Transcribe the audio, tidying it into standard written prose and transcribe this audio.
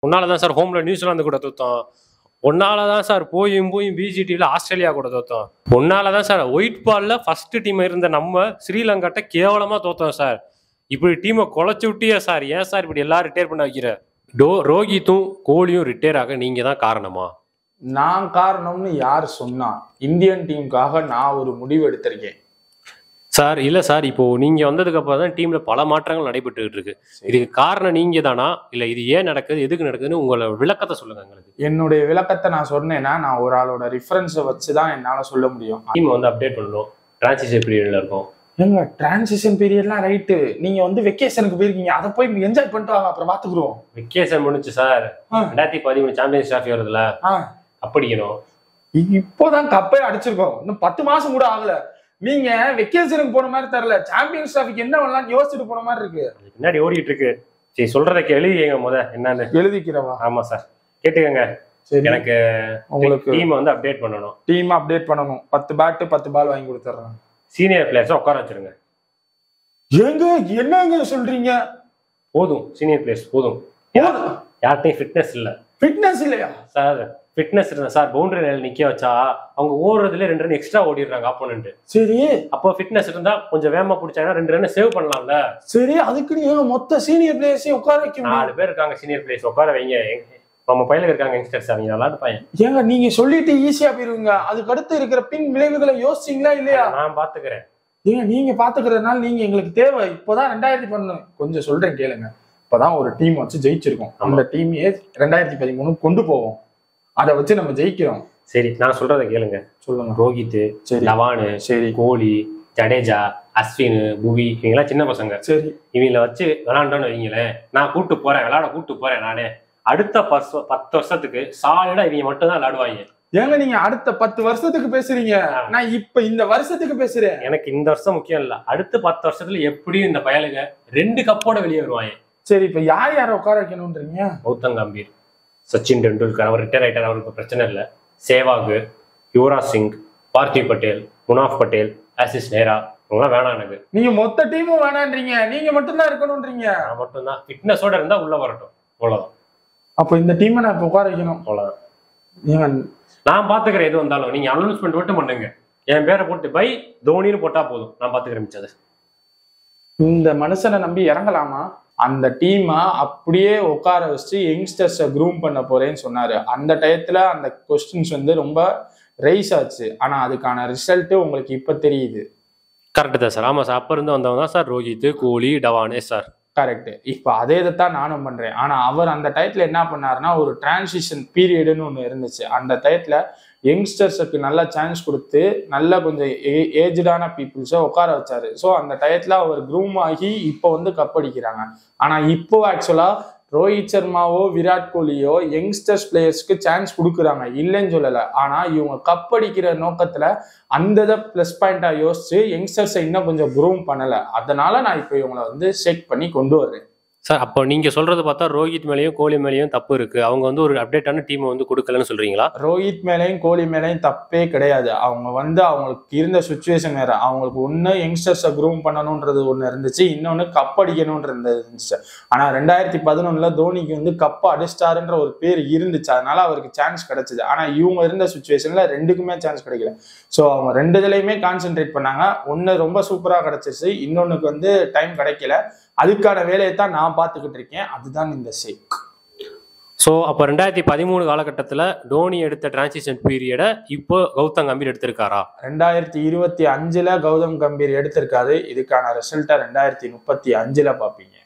உன்னாலதான் சார் ஹோம்ல நியூசிலாந்து கூட தோத்தோம். ஒன்னாலதான் சார் போயும் பிஜிடியில் ஆஸ்திரேலியா கூட தோத்தோம். ஒன்னாலதான் சார் ஒயிட் பால்ல ஃபர்ஸ்ட் டீம் இருந்த நம்ம ஸ்ரீலங்காட்ட கேவலமா தோத்தோம் சார். இப்படி டீமை குலைச்சு விட்டியா சார்? ஏன் சார் இப்படி எல்லாரும் ரிட்டையர் பண்ண வைக்கிற? ரோஹித்தும் கோலியும் ரிட்டையர் ஆக நீங்க தான் காரணமா? நான் காரணம்னு யார் சொன்னா? இந்தியன் டீமுக்காக நான் ஒரு முடிவு எடுத்திருக்கேன் சார். இல்ல சார், இப்போ நீங்க வந்ததுக்கு அப்புறம் தான் டீம்ல பல மாற்றங்கள் நடைபெற்றுட்டு இருக்கு. இதுக்கு காரணம் நீங்க தானா? இல்ல இது ஏன் நடக்குது, எதுக்கு நடக்குதுன்னு உங்களோட விளக்கத்தை சொல்லுங்க எங்களுக்கு. என்னுடைய விளக்கத்தை நான் சொன்னேன்னா நான் ஒரு ஆளோட ரிஃபரன்ஸை வச்சுதான் என்னால சொல்ல முடியும். டீம் வந்து அப்டேட் பண்ணணும், டிரான்சிஷன் பீரியட்ல இருக்கும். ஏங்க டிரான்சிஷன் பீரியட்லாம் ரைட்டு, நீங்க வந்து வெக்கேஷனுக்கு போயிருக்கீங்க, அதை போய் என்ஜாய் பண்ணிட்டு வாங்க, அப்புறம் பாத்துக்குறோம். வெக்கேஷன் முடிஞ்சு சார், 2013 சாம்பியன்ஸ் டிராஃபி வருதுல, அப்படிக்கணும். இப்போதான் கப்பே அடிச்சிருக்கோம், இன்னும் 10 மாசம் கூட ஆகல. நீங்க வெக்கேஷனுக்கு போன மாதிரி தெரியல, சாம்பியன்ஸ் டிராஃபிக்கு என்ன பண்ணலாம் யோசிச்சுட்டு போன மாதிரி இருக்கு. பின்னாடி ஓடிட்டு இருக்கு. சரி, சொல்றத எழுதிக்கங்க முத என்னன்னு. எழுதிக்கிறவா? ஆமா சார், கேட்டுக்கங்க. எனக்கு உங்களுக்கு டீம் வந்து அப்டேட் பண்ணணும். டீம் அப்டேட் பண்ணணும். 10 பேட் 10 பால் வாங்கி கொடுத்துறேன். சீனியர் பிளேயர்ஸ் உட்கார வச்சிருங்க. ஏங்க என்னங்க சொல்றீங்க? போதும், சீனியர் பிளேயர்ஸ் போதும். யார்கிட்டையும் ஃபிட்னஸ் இல்ல. ஃபிட்னஸ் இல்லையா சார்? ஃபிட்னஸ் இருந்தா சார் பவுண்டரி லைன்ல நிக்க வச்சா அவங்க ஓடுறதுல 2 ரன் எக்ஸ்ட்ரா ஓடிடுறாங்க ஆப்போனன்ட். சரி, அப்போ ஃபிட்னஸ் இருந்தா கொஞ்சம் வேகமா பிடிச்சாங்கன்னா 2 ரன் சேவ் பண்ணலாம்ல. சரி, அதுக்கு நீங்க மொத்த சீனியர் பிளேயர்ஸையும் உட்கார வைக்கணும். 4 பேர் இருக்காங்க சீனியர் பிளேயர்ஸ், உட்கார வைங்க. நம்ம பையல இருக்காங்க யங்ஸ்டர்ஸ், அவங்க விளையாட்டு பையன். ஏங்க நீங்க சொல்லிட்டு ஈஸியா போயிருவீங்க, அதுக்கு அடுத்து இருக்கிற பின் விளைவுகளை யோசிச்சீங்களா இல்லையா? நான் பாத்துக்கிறேன். ஏங்க நீங்க பாத்துக்கிறதுனால நீங்க எங்களுக்கு தேவை. இப்பதான் 2000 பண்ணணும். கொஞ்சம் சொல்றேன் கேளுங்க. இப்பதான் ஒரு டீம் வச்சு ஜெயிச்சிருக்கோம். அந்த டீமையே 2013 கொண்டு போவோம். அதை வச்சு நம்ம ஜெயிக்கிறோம். சரி, நான் சொல்றத கேளுங்க. சொல்லுங்க. ரோஹித், லவானு, சரி, கோலி, ஜடேஜா, அஸ்வின், புவி, இவங்கெல்லாம் சின்ன பசங்க. சரி, இவங்களை வச்சு விளாண்டோன்னு வைங்களேன், நான் கூட்டு போறேன், விளையாட கூட்டு போறேன். நானே அடுத்த 10 வருஷத்துக்கு சாலிடா இவங்க மட்டும் தான் விளையாடுவாங்க. ஏங்க நீங்க அடுத்த 10 வருஷத்துக்கு பேசுறீங்க, நான் இப்ப இந்த வருஷத்துக்கு பேசுறேன். எனக்கு இந்த வருஷம் முக்கியம் இல்ல, அடுத்த 10 வருஷத்துல எப்படியும் இந்த பயலுங்க 2 கப்போட வெளியே வருவாங்க. சரி, இப்ப யார உட்கார வைக்கணும்ன்றீங்க? கௌதம் கம்பீர், சச்சின் டெண்டுல்கர், அவர் ரிட்டையர் ஆயிட்டார், அவருக்கு பிரச்சனை இல்லை. சேவாக், யுவராஜ் சிங், பார்த்திவ் பட்டேல், முனாஃப் பட்டேல், ஆசிஸ் நேரா, இவங்களாம் வேணாம் எனக்கு. நீங்க மொத்த டீமும் வேணான்றீங்க, நீங்க மட்டும்தான் இருக்கணும்ன்றீங்க. நான் மட்டும்தான் ஃபிட்னஸோட இருந்தா உள்ள வரட்டும், அவ்வளவுதான். அப்ப இந்த டீமை நான் இப்ப உட்கார வைக்கணும், அவ்வளவுதான். நீங்க நான் பாத்துக்கிறேன், எது வந்தாலும் நீங்க அனௌன்ஸ்மெண்ட் மட்டும் பண்ணுங்க. என் பேரை போட்டு பை தோனின்னு போட்டா போதும், நான் பாத்துக்கிறேன் மிச்சது. இந்த மனுஷனை நம்பி இறங்கலாமா? அந்த டீமை அப்படியே உட்கார வச்சு யங்ஸ்டர்ஸை க்ரூம் பண்ண போறேன்னு சொன்னாரு. அந்த டயத்துல அந்த கொஸ்டின்ஸ் வந்து ரொம்ப ரைஸ் ஆச்சு. ஆனா அதுக்கான ரிசல்ட் உங்களுக்கு இப்ப தெரியுது. கரெக்ட் தான் சார். ஆமா சார், அப்ப இருந்து வந்தவங்க தான் சார் ரோஹித், கோலி, டவானே சார். கரெக்ட். இப்ப அதே தான் நானும் பண்றேன். ஆனா அவர் அந்த டயத்துல என்ன பண்ணாருன்னா, ஒரு டிரான்சிஷன் பீரியடுன்னு ஒண்ணு இருந்துச்சு. அந்த டயத்துல யங்ஸ்டர்ஸுக்கு நல்ல சான்ஸ் கொடுத்து நல்ல கொஞ்சம் ஏஜ்டான பீப்புள்ஸை உட்கார வச்சாரு. ஸோ அந்த டயத்துல அவர் க்ரூம் ஆகி இப்போ வந்து கப் அடிக்கிறாங்க. ஆனா இப்போ ஆக்சுவலா ரோஹித் சர்மாவோ விராட் கோலியோ யங்ஸ்டர்ஸ் பிளேயர்ஸ்க்கு சான்ஸ் கொடுக்குறாங்க, இல்லைன்னு சொல்லலை. ஆனா இவங்க கப் அடிக்கிற நோக்கத்துல அந்த பிளஸ் பாயிண்டா யோசிச்சு யங்ஸ்டர்ஸை இன்னும் கொஞ்சம் க்ரூம் பண்ணலை. அதனால நான் இப்போ இவங்களை வந்து செக் பண்ணி கொண்டு வர்றேன் சார். அப்போ நீங்க சொல்றது பார்த்தா ரோஹித் மேலேயும் கோலி மேலேயும் தப்பு இருக்கு. அவங்க வந்து ஒரு அப்டேட்டான டீமை வந்து கொடுக்கலன்னு சொல்றீங்களா? ரோஹித் மேலேயும் கோலி மேலேயும் தப்பே கிடையாது. அவங்க வந்து அவங்களுக்கு இருந்த சுச்சுவேஷன் வேற. அவங்களுக்கு ஒண்ணு யங்ஸ்டர்ஸை க்ரூம் பண்ணணும்ன்றது ஒண்ணு இருந்துச்சு, இன்னொன்னு கப் அடிக்கணும்ன்றது இருந்துச்சு. ஆனா 2011 தோனிக்கு வந்து கப் அடிஸ்டாருன்ற ஒரு பேர் இருந்துச்சு, அதனால அவருக்கு சான்ஸ் கிடைச்சது. ஆனா இவங்க இருந்த சுச்சுவேஷன்ல 2க்குமே சான்ஸ் கிடைக்கல. ஸோ அவங்க 2 இதுலயுமே கான்சென்ட்ரேட் பண்ணாங்க. ஒன்னு ரொம்ப சூப்பரா கிடைச்சிச்சு, இன்னொன்னுக்கு வந்து டைம் கிடைக்கல. அதுக்கான வேலையை தான் நான் பார்த்துக்கிட்டு இருக்கேன். அதுதான் இந்த ஷேக். ஸோ அப்போ 2013 காலகட்டத்தில் தோனி எடுத்த டிரான்சிஷன் பீரியடை இப்போ கௌதம் கம்பீர் எடுத்திருக்காரா? 2025 கௌதம் கம்பீர் எடுத்திருக்காரு. இதுக்கான ரிசல்ட்டை 2035 பார்ப்பீங்க.